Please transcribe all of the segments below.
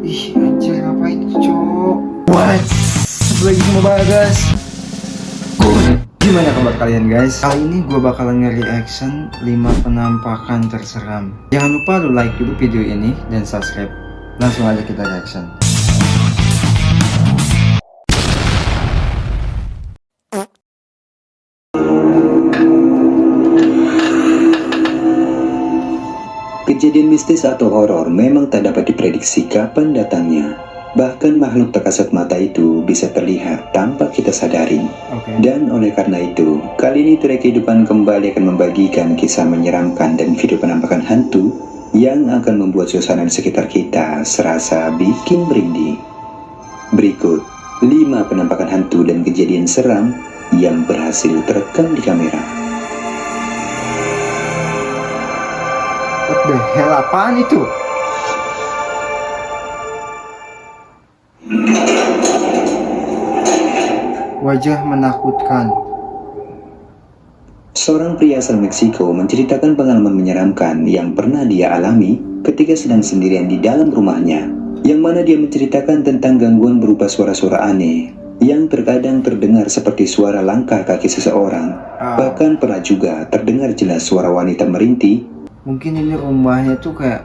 Ih, anjir ngapain itu, cowok? What? Lagi sama Bagas. Good. Gimana kabar kalian, guys? Kali ini gue bakalan nge-reaction 5 penampakan terseram. Jangan lupa lu like dulu video ini dan subscribe. Langsung aja kita reaction. Kejadian mistis atau horor memang tak dapat diprediksi kapan datangnya. Bahkan makhluk tak kasat mata itu bisa terlihat tanpa kita sadari. Dan oleh karena itu, kali ini Trek Kehidupan kembali akan membagikan kisah menyeramkan dan video penampakan hantu yang akan membuat suasana di sekitar kita serasa bikin merinding. Berikut 5 penampakan hantu dan kejadian seram yang berhasil terekam di kamera. What the hell, apaan itu? Wajah menakutkan. Seorang pria asal Meksiko menceritakan pengalaman menyeramkan yang pernah dia alami ketika sedang sendirian di dalam rumahnya, yang mana dia menceritakan tentang gangguan berupa suara-suara aneh yang terkadang terdengar seperti suara langkah kaki seseorang. Bahkan pernah juga terdengar jelas suara wanita merintih. Mungkin ini rumahnya tuh kayak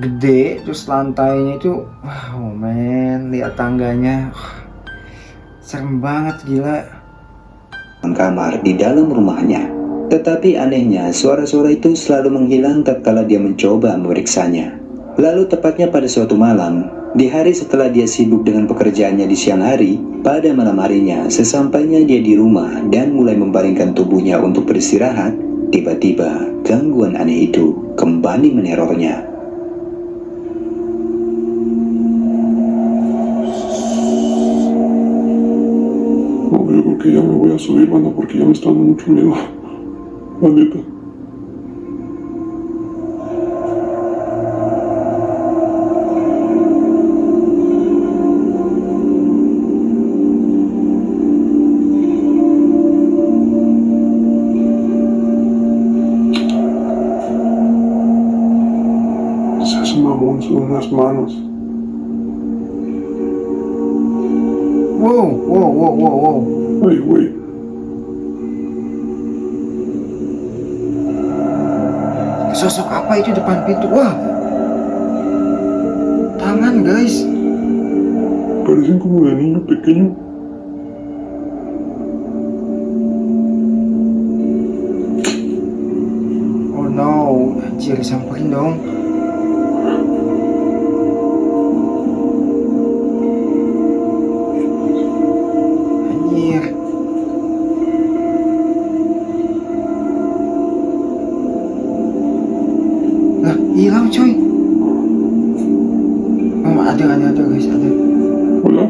gede, terus lantainya itu wow men, lihat tangganya, serem banget, gila. Kamar di dalam rumahnya. Tetapi anehnya suara-suara itu selalu menghilang tatkala dia mencoba memeriksanya. Lalu tepatnya pada suatu malam, di hari setelah dia sibuk dengan pekerjaannya di siang hari, pada malam harinya sesampainya dia di rumah dan mulai membaringkan tubuhnya untuk beristirahat, tiba-tiba gangguan aneh itu kembali menerornya. No, yo creo que ya me voy a subir, mano, porque ya me está dando mucho miedo. La neta. Seas mamón, son unas manos. Wow, wow, wow, wow, wow. Ay, güey. Sosok apa itu depan pintu? Wah, tangan, guys. Parecen como de niño pequeño. Oh no, anjir, samperin dong. Anjir. Lah, hilang coy. Oh, ada guys, ada. Hola.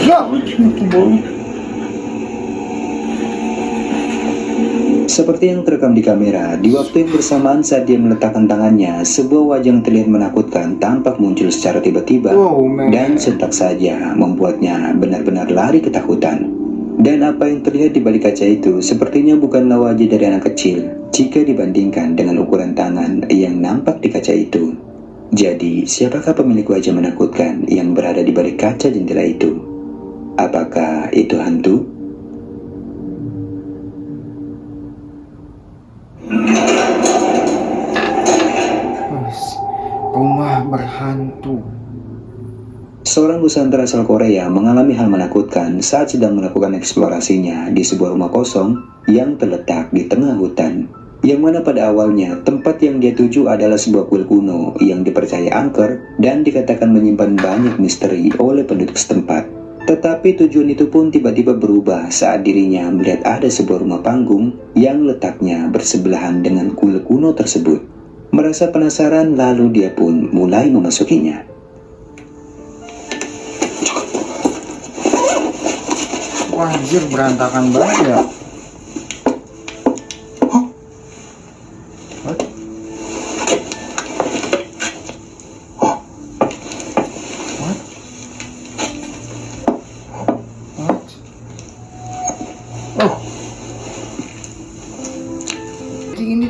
Ya, Chinga tu madre. Seperti yang terekam di kamera, di waktu yang bersamaan saat dia meletakkan tangannya, sebuah wajah yang terlihat menakutkan tampak muncul secara tiba-tiba dan sentak saja membuatnya benar-benar lari ketakutan. Dan apa yang terlihat di balik kaca itu sepertinya bukanlah wajah dari anak kecil jika dibandingkan dengan ukuran tangan yang nampak di kaca itu. Jadi, siapakah pemilik wajah menakutkan yang berada di balik kaca jendela itu? Apakah itu hantu? rumah berhantu. Seorang Nusantara asal Korea mengalami hal menakutkan saat sedang melakukan eksplorasinya di sebuah rumah kosong yang terletak di tengah hutan. Yang mana pada awalnya tempat yang dia tuju adalah sebuah kuil kuno yang dipercaya angker dan dikatakan menyimpan banyak misteri oleh penduduk setempat. Tetapi tujuan itu pun tiba-tiba berubah saat dirinya melihat ada sebuah rumah panggung yang letaknya bersebelahan dengan kuil kuno tersebut. Merasa penasaran lalu dia pun mulai memasukinya. Wah, anjir, berantakan banget ya. What?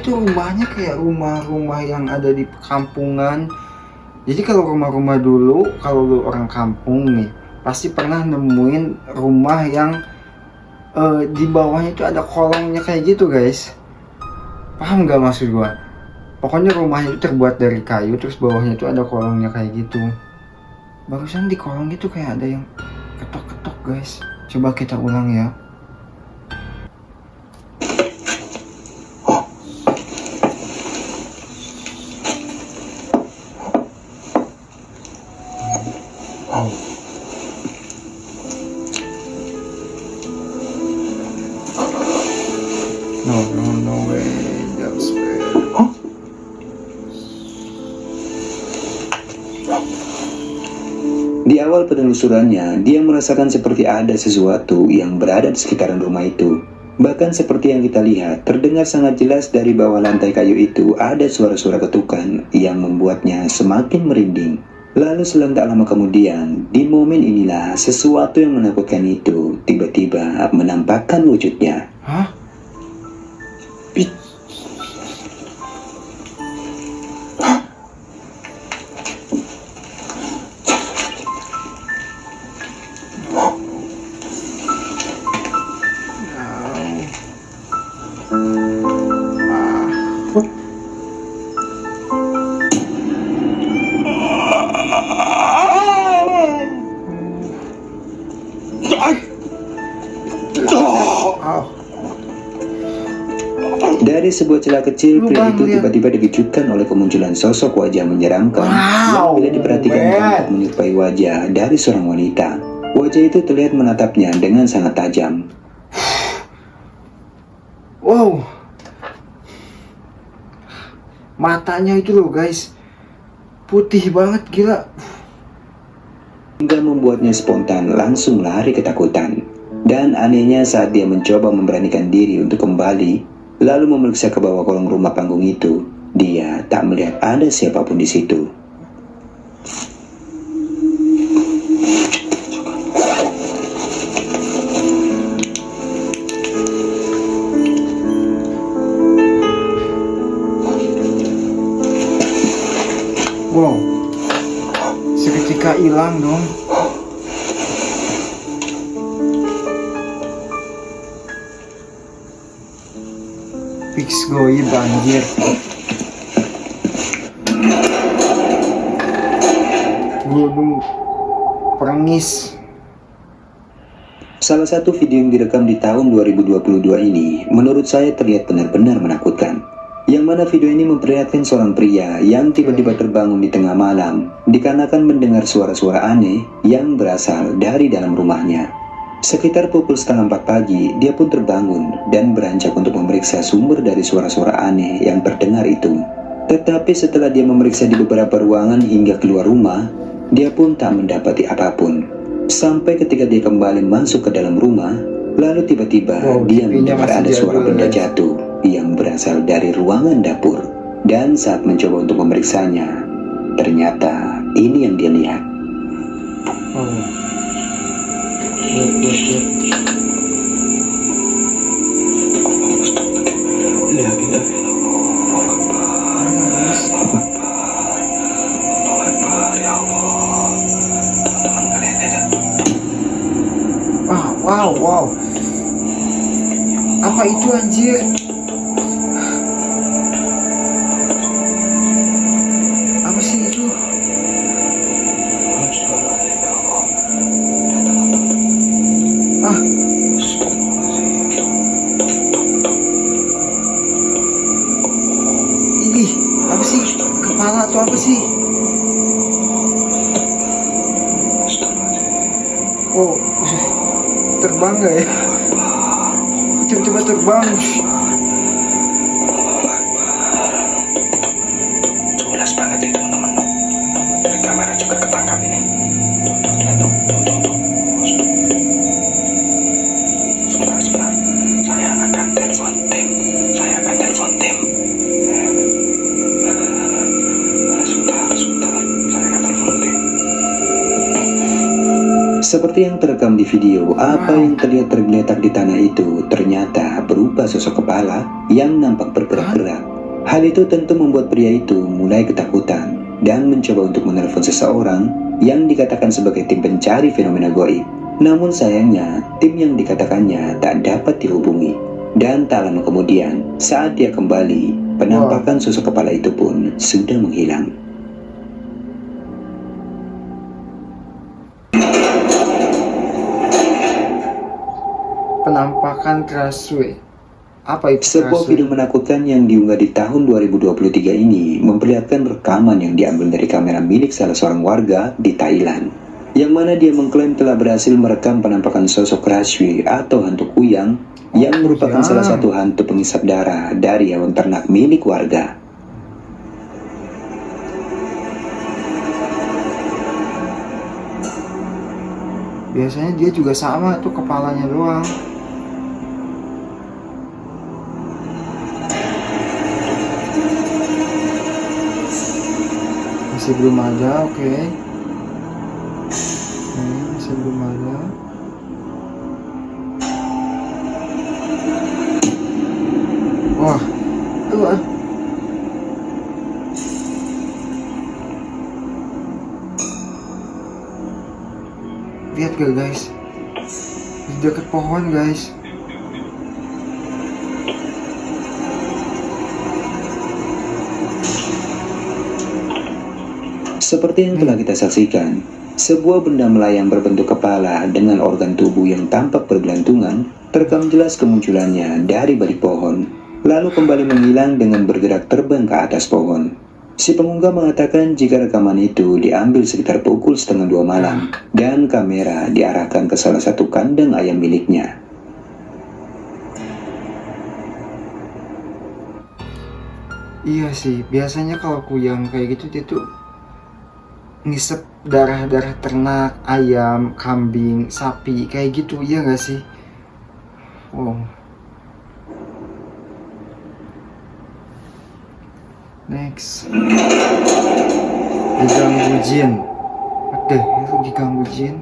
itu rumahnya kayak rumah-rumah yang ada di kampungan. Jadi kalau rumah-rumah dulu, kalau lu orang kampung nih, pasti pernah nemuin rumah yang di bawahnya itu ada kolongnya kayak gitu guys. Paham gak maksud gua? Pokoknya rumahnya itu terbuat dari kayu, terus bawahnya itu ada kolongnya kayak gitu. Barusan di kolong itu kayak ada yang ketok-ketok guys. Coba kita ulang ya. No way, just Di awal penelusurannya, dia merasakan seperti ada sesuatu yang berada di sekitaran rumah itu. Bahkan seperti yang kita lihat, terdengar sangat jelas dari bawah lantai kayu itu ada suara-suara ketukan yang membuatnya semakin merinding. Lalu selang tak lama kemudian, di momen inilah sesuatu yang menakutkan itu tiba-tiba menampakkan wujudnya. Hah? Dari sebuah celah kecil, pria itu tiba-tiba dikejutkan oleh kemunculan sosok wajah menyeramkan yang bila diperhatikan tampak menyerupai wajah dari seorang wanita. Wajah itu terlihat menatapnya dengan sangat tajam. Wow, matanya itu loh guys, putih banget gila. Hingga membuatnya spontan langsung lari ketakutan. Dan anehnya saat dia mencoba memberanikan diri untuk kembali, lalu memeriksa ke bawah kolong rumah panggung itu, dia tak melihat ada siapapun di situ. Wow, seketika hilang dong. Fix goib banjir. Gunung Perengis. Salah satu video yang direkam di tahun 2022 ini menurut saya terlihat benar-benar menakutkan. Yang mana video ini memperlihatkan seorang pria yang tiba-tiba terbangun di tengah malam dikarenakan mendengar suara-suara aneh yang berasal dari dalam rumahnya. Sekitar pukul 3:30 pagi, dia pun terbangun dan beranjak untuk memeriksa sumber dari suara-suara aneh yang terdengar itu. Tetapi setelah dia memeriksa di beberapa ruangan hingga keluar rumah, dia pun tak mendapati apapun. Sampai ketika dia kembali masuk ke dalam rumah, lalu tiba-tiba dia mendengar ada suara benda jatuh yang berasal dari ruangan dapur. Dan saat mencoba untuk memeriksanya, ternyata ini yang dia lihat. Wow. Apa itu anjir? Apa sih itu? Ini apa sih? Kepala atau apa sih? Oh, terbang gak ya? Coba terbang. Jelas banget itu teman-teman. Dari kamera juga ketangkap ini. Sebentar. Saya akan telepon tim. Sebentar. Saya akan telepon tim. Seperti yang terekam di video, apa yang terlihat tergeletak di tanah itu ternyata berupa sosok kepala yang nampak bergerak-gerak. Hal itu tentu membuat pria itu mulai ketakutan dan mencoba untuk menelpon seseorang yang dikatakan sebagai tim pencari fenomena goib. Namun sayangnya, tim yang dikatakannya tak dapat dihubungi. Dan tak lama kemudian, saat dia kembali, penampakan sosok kepala itu pun sudah menghilang. Penampakan Kraswe. Apa itu Sebuah Kraswe? video menakutkan yang diunggah di tahun 2023 ini memperlihatkan rekaman yang diambil dari kamera milik salah seorang warga di Thailand, yang mana dia mengklaim telah berhasil merekam penampakan sosok Kraswe atau hantu kuyang yang merupakan salah satu hantu pengisap darah dari hewan ternak milik warga. Biasanya dia juga sama tuh, kepalanya doang. Masih belum ada, oke. Masih belum ada. Wah, aduh. Lihat gak guys? Di dekat pohon guys. Seperti yang telah kita saksikan, sebuah benda melayang berbentuk kepala dengan organ tubuh yang tampak bergelantungan terekam jelas kemunculannya dari balik pohon, lalu kembali menghilang dengan bergerak terbang ke atas pohon. Si pengunggah mengatakan jika rekaman itu diambil sekitar pukul 1:30 malam dan kamera diarahkan ke salah satu kandang ayam miliknya. Iya sih, biasanya kalau kuyang kayak gitu dia tuh ngisep darah-darah ternak, ayam, kambing, sapi, kayak gitu, iya gak sih? Oh. Next. Diganggu jin. Aduh, itu diganggu jin.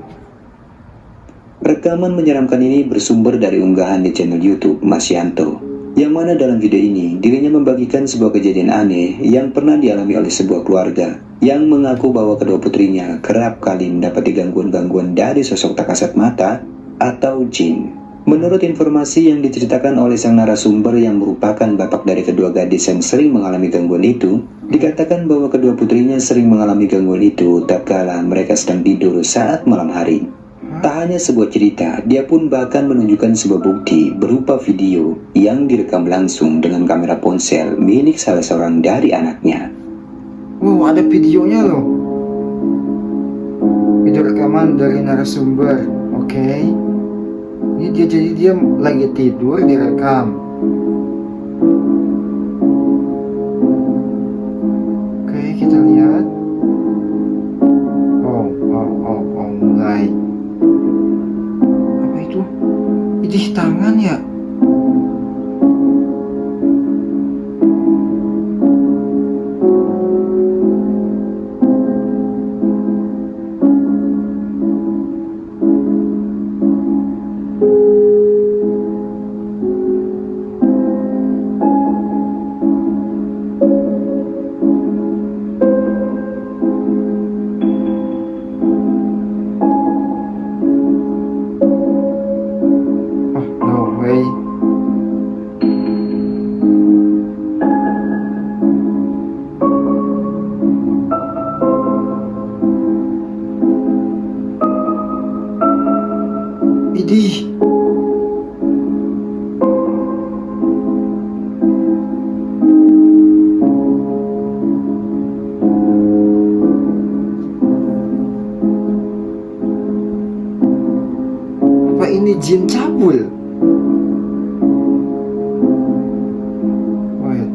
Rekaman menyeramkan ini bersumber dari unggahan di channel YouTube Mas Yanto, yang mana dalam video ini dirinya membagikan sebuah kejadian aneh yang pernah dialami oleh sebuah keluarga yang mengaku bahwa kedua putrinya kerap kali mendapati gangguan-gangguan dari sosok tak kasat mata atau jin. Menurut informasi yang diceritakan oleh sang narasumber yang merupakan bapak dari kedua gadis yang sering mengalami gangguan itu, dikatakan bahwa kedua putrinya sering mengalami gangguan itu tatkala mereka sedang tidur saat malam hari. Tak hanya sebuah cerita, dia pun bahkan menunjukkan sebuah bukti berupa video yang direkam langsung dengan kamera ponsel milik salah seorang dari anaknya. Wow, ada videonya loh. Video rekaman dari narasumber. Oke. Ini dia lagi tidur direkam. Oke, kita lihat. Oh, mulai. Apa itu? Idih, tangan ya? Idih. Apa ini jin cabul? Wait.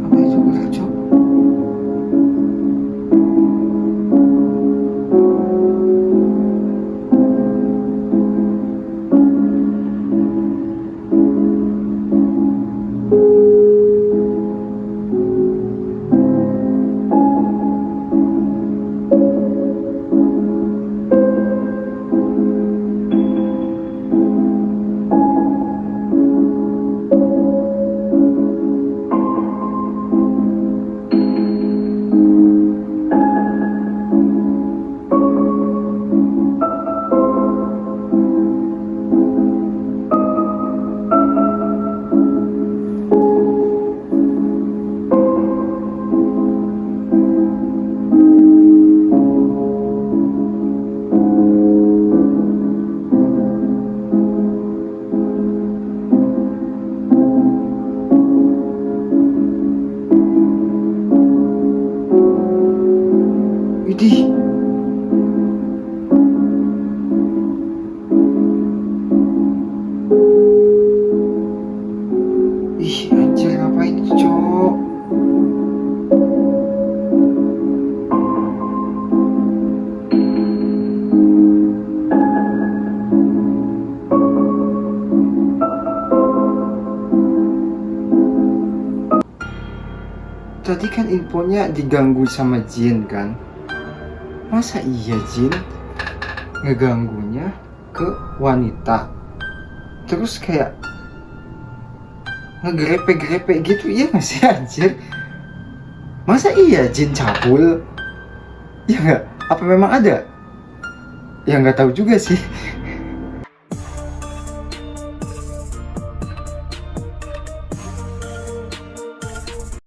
Apa itu gerak, Cok? Widih. Ih, anjir, ngapain itu, Cok? Tadi kan infonya diganggu sama jin kan? Masa iya jin ngeganggunya ke wanita? Terus kayak ngegrepe-grepe gitu, iya nggak sih anjir? Masa iya jin cabul? Ya nggak? Apa memang ada? Ya nggak tahu juga sih.